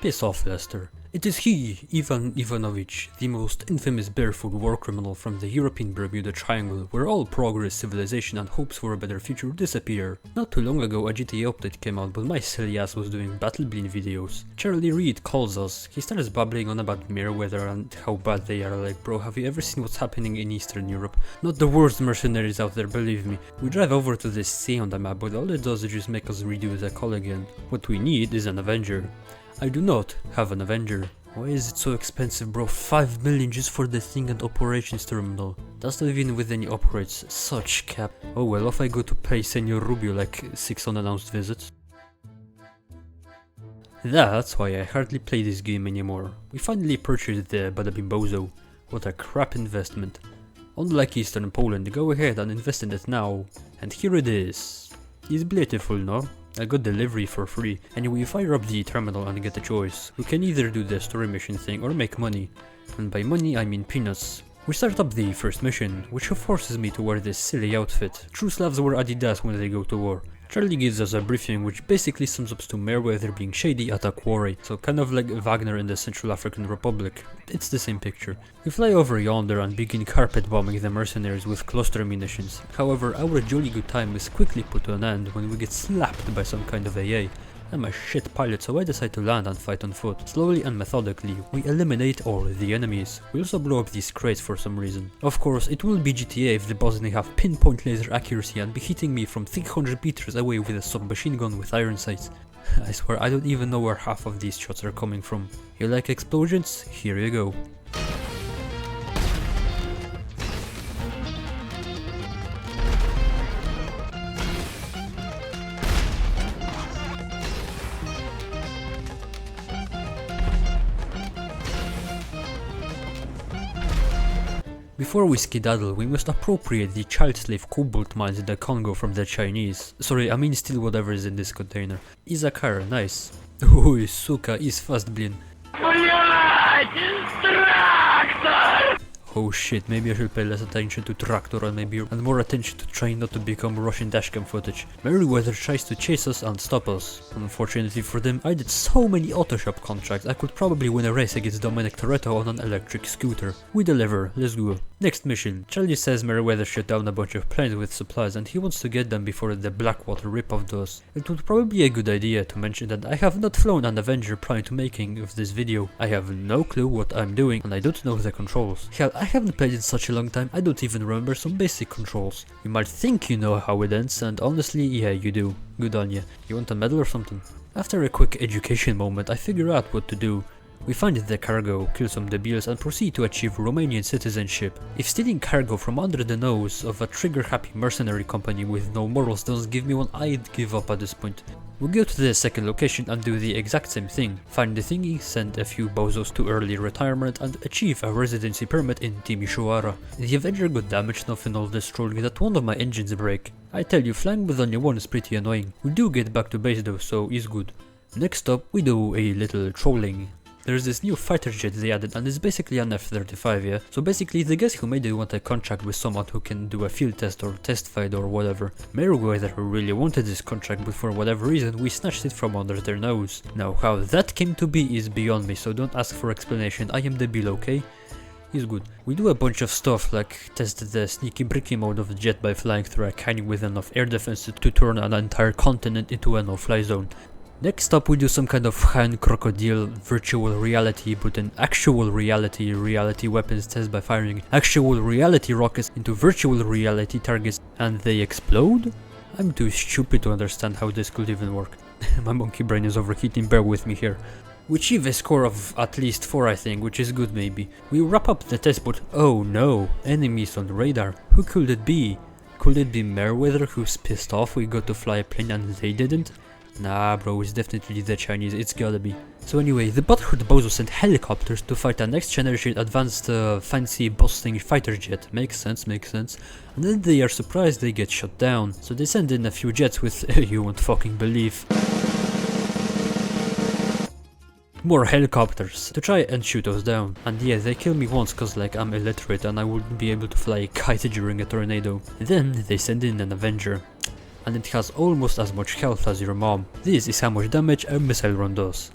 Piss off, Lester. It is he, Ivan Ivanovich, the most infamous barefoot war criminal from the European Bermuda Triangle, where all progress, civilization and hopes for a better future disappear. Not too long ago a GTA update came out, but my silly ass was doing Battle Bleed videos. Charlie Reed calls us. He starts babbling on about Meriwether and how bad they are. Like, bro, have you ever seen what's happening in Eastern Europe? Not the worst mercenaries out there, believe me. We drive over to this sea on the map, but all it does is just make us redo the call again. What we need is an Avenger. I do not have an Avenger. Why is it so expensive, bro? 5 million just for the thing and operations terminal. That's not even with any upgrades. Such cap. Oh well, off I go to pay Senor Rubio like 6 unannounced visits. That's why I hardly play this game anymore. We finally purchased the Badabimbozo. What a crap investment. Unlike Eastern Poland, go ahead and invest in it now. And here it is. It's beautiful, no? I got delivery for free. Anyway, you fire up the terminal and get a choice. We can either do the story mission thing or make money. And by money I mean peanuts. We start up the first mission, which forces me to wear this silly outfit. True Slavs wear Adidas when they go to war. Charlie gives us a briefing which basically sums up to Meriwether being shady at a quarry, so kind of like Wagner in the Central African Republic. It's the same picture. We fly over yonder and begin carpet bombing the mercenaries with cluster munitions. However, our jolly good time is quickly put to an end when we get slapped by some kind of AA. I'm a shit pilot, so I decide to land and fight on foot. Slowly and methodically, we eliminate all the enemies. We also blow up these crates for some reason. Of course, it will be GTA if the boss didn't have pinpoint laser accuracy and be hitting me from 300 meters away with a submachine gun with iron sights. I swear, I don't even know where half of these shots are coming from. You like explosions? Here you go. Before we skedaddle, we must appropriate the child slave cobalt mines in the Congo from the Chinese. Sorry, I mean steal whatever is in this container. Izakar, nice. Uy, suka, is fast, blin. Oh shit, maybe I should pay less attention to Traktor and more attention to trying not to become Russian dashcam footage. Meriwether tries to chase us and stop us. Unfortunately for them, I did so many auto shop contracts, I could probably win a race against Dominic Toretto on an electric scooter. We deliver, let's go. Next mission. Charlie says Meriwether shut down a bunch of planes with supplies and he wants to get them before the Blackwater ripoff does. It would probably be a good idea to mention that I have not flown an Avenger prior to making of this video. I have no clue what I'm doing and I don't know the controls. Hell, I haven't played in such a long time, I don't even remember some basic controls. You might think you know how it ends, and honestly, yeah, you do. Good on you. You want a medal or something? After a quick education moment, I figure out what to do. We find the cargo, kill some debils and proceed to achieve Romanian citizenship. If stealing cargo from under the nose of a trigger-happy mercenary company with no morals doesn't give me one, I'd give up at this point. We go to the second location and do the exact same thing. Find the thingy, send a few bozos to early retirement and achieve a residency permit in Timișoara. The Avenger got damaged enough in all this trolling that one of my engines break. I tell you, flying with only one is pretty annoying. We do get back to base though, so it's good. Next up, we do a little trolling. There's this new fighter jet they added and it's basically an F-35, yeah? So basically the guys who made it want a contract with someone who can do a field test or test fight or whatever. Meriwether really wanted this contract, but for whatever reason we snatched it from under their nose. Now how that came to be is beyond me, so don't ask for explanation, I am debil, okay? He's good. We do a bunch of stuff like test the sneaky bricky mode of the jet by flying through a canyon with enough air defense to turn an entire continent into a no-fly zone. Next up we do some kind of hand crocodile virtual reality, but an actual reality weapons test by firing actual reality rockets into virtual reality targets and they explode? I'm too stupid to understand how this could even work. My monkey brain is overheating, bear with me here. We achieve a score of at least 4 I think, which is good maybe. We wrap up the test, but oh no, enemies on radar. Who could it be? Could it be Meriwether who's pissed off we got to fly a plane and they didn't? Nah bro, it's definitely the Chinese, it's gotta be. So anyway, the butthurt bozo sent helicopters to fight a next generation advanced fancy busting fighter jet. Makes sense. And then they are surprised they get shot down. So they send in a few jets with you won't fucking believe. More helicopters to try and shoot us down. And yeah, they kill me once cause like I'm illiterate and I wouldn't be able to fly a kite during a tornado. Then they send in an Avenger. and it has almost as much health as your mom. This is how much damage a missile run does.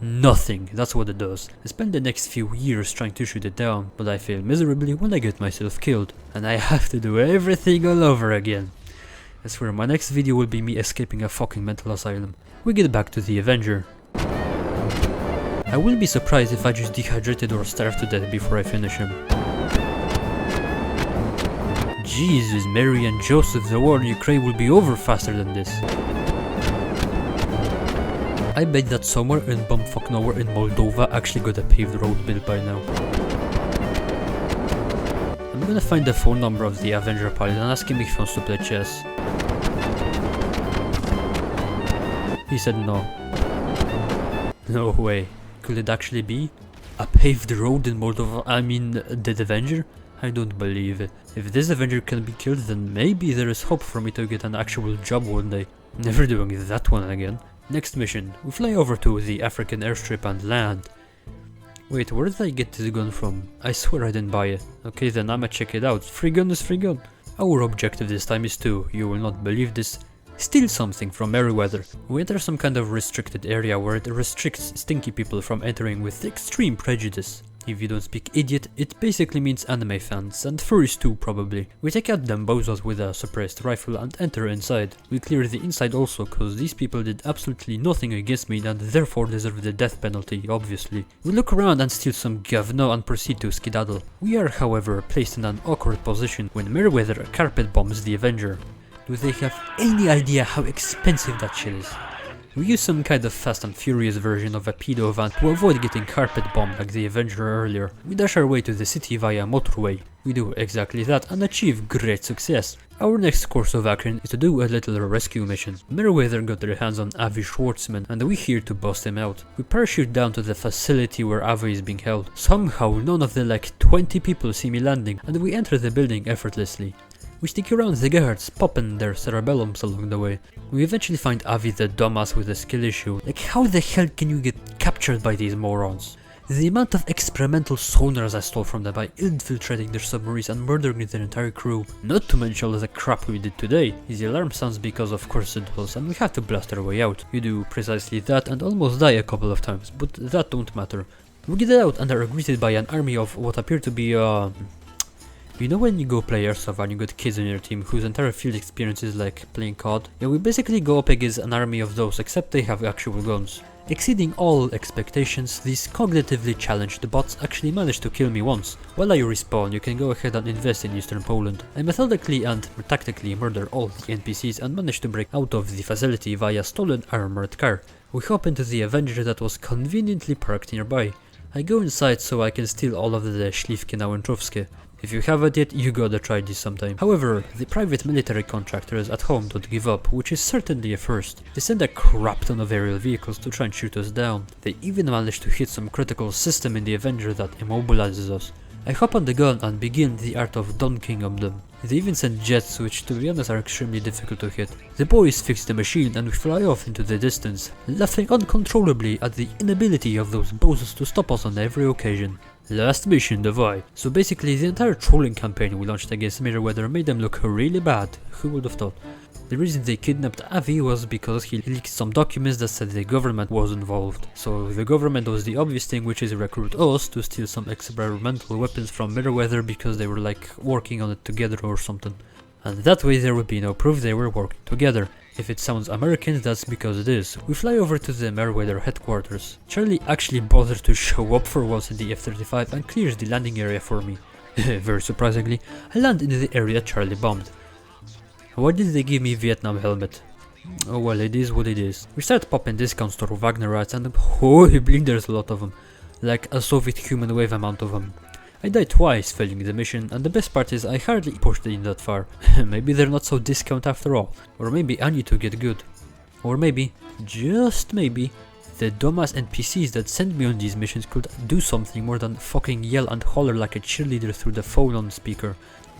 Nothing, that's what it does. I spent the next few years trying to shoot it down, but I fail miserably when I get myself killed, and I have to do everything all over again. I swear my next video will be me escaping a fucking mental asylum. We get back to the Avenger. I wouldn't be surprised if I just dehydrated or starved to death before I finish him. Jesus, Mary and Joseph, the war in Ukraine will be over faster than this. I bet that somewhere in bumfuck nowhere in Moldova actually got a paved road built by now. I'm gonna find the phone number of the Avenger pilot and ask him if he wants to play chess. He said no. No way. Could it actually be? A paved road in Moldova? I mean, the Avenger? I don't believe it. If this Avenger can be killed, then maybe there is hope for me to get an actual job one day. Never doing that one again. Next mission. We fly over to the African airstrip and land. Wait, where did I get this gun from? I swear I didn't buy it. Okay, then I'ma check it out. Free gun is free gun. Our objective this time is to, you will not believe this, steal something from Merryweather. We enter some kind of restricted area where it restricts stinky people from entering with extreme prejudice. If you don't speak idiot, it basically means anime fans, and furries too probably. We take out them bozos with a suppressed rifle and enter inside. We clear the inside also, cause these people did absolutely nothing against me and therefore deserve the death penalty, obviously. We look around and steal some govno and proceed to skedaddle. We are however placed in an awkward position when Merryweather carpet bombs the Avenger. Do they have any idea how expensive that shit is? We use some kind of Fast and Furious version of a pedo van to avoid getting carpet bombed like the Avenger earlier. We dash our way to the city via motorway. We do exactly that and achieve great success. Our next course of action is to do a little rescue mission. Merryweather got their hands on Avi Schwartzman and we're here to bust him out. We parachute down to the facility where Avi is being held. Somehow none of the like 20 people see me landing and we enter the building effortlessly. We stick around the guards, popping their cerebellums along the way. We eventually find Avi the dumbass with a skill issue. Like, how the hell can you get captured by these morons? The amount of experimental sonars I stole from them by infiltrating their submarines and murdering their entire crew. Not to mention all the crap we did today. The alarm sounds because of course it does, and we have to blast our way out. We do precisely that and almost die a couple of times, but that don't matter. We get out and are greeted by an army of what appear to be you know when you go play Airsoft and you got kids on your team whose entire field experience is like playing COD? Yeah, we basically go up against an army of those, except they have actual guns. Exceeding all expectations, these cognitively challenged bots actually managed to kill me once. While I respawn, you can go ahead and invest in Eastern Poland. I methodically and tactically murder all the NPCs and manage to break out of the facility via stolen armored car. We hop into the Avenger that was conveniently parked nearby. I go inside so I can steal all of the Śliwki na Łęczówskie. If you haven't yet, you gotta try this sometime. However, the private military contractors at home don't give up, which is certainly a first. They send a crap ton of aerial vehicles to try and shoot us down. They even managed to hit some critical system in the Avenger that immobilizes us. I hop on the gun and begin the art of dunking on them. They even send jets, which to be honest are extremely difficult to hit. The boys fix the machine and we fly off into the distance, laughing uncontrollably at the inability of those bozos to stop us on every occasion. Last mission, Davai. So basically the entire trolling campaign we launched against Merryweather made them look really bad. Who would have thought? The reason they kidnapped Avi was because he leaked some documents that said the government was involved. So the government was the obvious thing, which is recruit us to steal some experimental weapons from Merryweather because they were like working on it together or something. And that way there would be no proof they were working together. If it sounds American, that's because it is. We fly over to the Merryweather headquarters. Charlie actually bothers to show up for once in the F-35 and clears the landing area for me. Very surprisingly, I land in the area Charlie bombed. Why did they give me Vietnam helmet? Oh well, it is what it is. We start popping discounts to Wagnerites and holy bleed, there's a lot of them. Like a Soviet human wave amount of them. I died twice failing the mission, and the best part is I hardly pushed it in that far. Maybe they're not so discount after all. Or maybe I need to get good. Or maybe, just maybe, the dumbass NPCs that send me on these missions could do something more than fucking yell and holler like a cheerleader through the phone on speaker.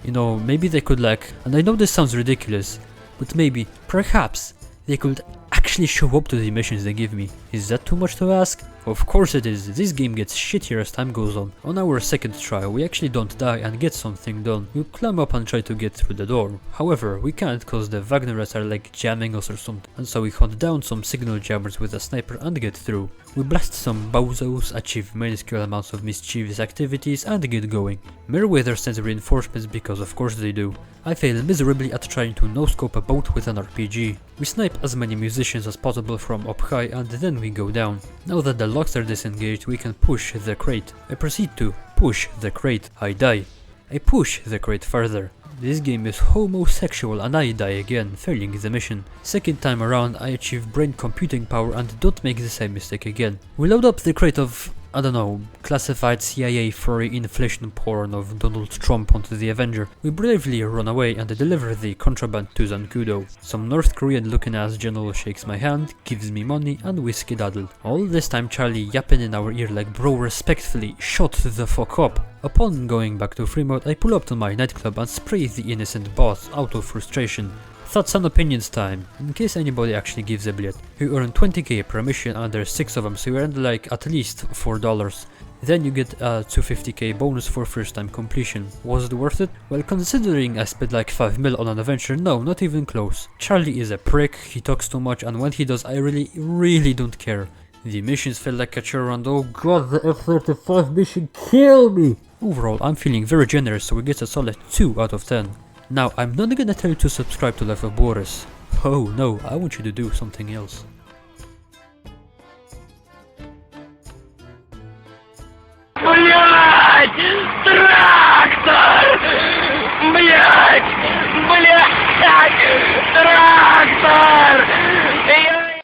You know, maybe they could like, and I know this sounds ridiculous, but maybe, perhaps, they could actually actually show up to the missions they give me. Is that too much to ask? Of course it is. This game gets shittier as time goes on. On our second try, we actually don't die and get something done. We climb up and try to get through the door. However, we can't cause the Wagnerites are like jamming us or something, and so we hunt down some signal jammers with a sniper and get through. We blast some bozos, achieve minuscule amounts of mischievous activities and get going. Meriwether sends reinforcements because of course they do. I fail miserably at trying to no-scope a boat with an RPG. We snipe as many musicians as possible from up high and then we go down. Now that the locks are disengaged, we can push the crate. I proceed to push the crate. I die. I push the crate further. This game is homosexual and I die again, failing the mission. Second time around I achieve brain computing power and don't make the same mistake again. We load up the crate of, I don't know, classified CIA furry inflation porn of Donald Trump onto the Avenger. We bravely run away and deliver the contraband to Zancudo. Some North Korean looking ass general shakes my hand, gives me money and we skedaddle. All this time Charlie yapping in our ear like, bro, respectfully, shut the fuck up. Upon going back to free mode, I pull up to my nightclub and spray the innocent boss out of frustration. Thoughts and opinions time, in case anybody actually gives a blit. You earn 20k per mission and there's 6 of them, so you earn like at least $4. Then you get a 250k bonus for first time completion. Was it worth it? Well, considering I spent like 5 mil on an adventure, no, not even close. Charlie is a prick, he talks too much, and when he does I really don't care. The missions felt like a chore and oh god, the F-35 mission killed me! Overall, I'm feeling very generous, so we get a solid 2 out of 10. Now, I'm not gonna tell you to subscribe to Life of Boris. Oh no, I want you to do something else. Блять! Трактор! Блять! Блять! Трактор!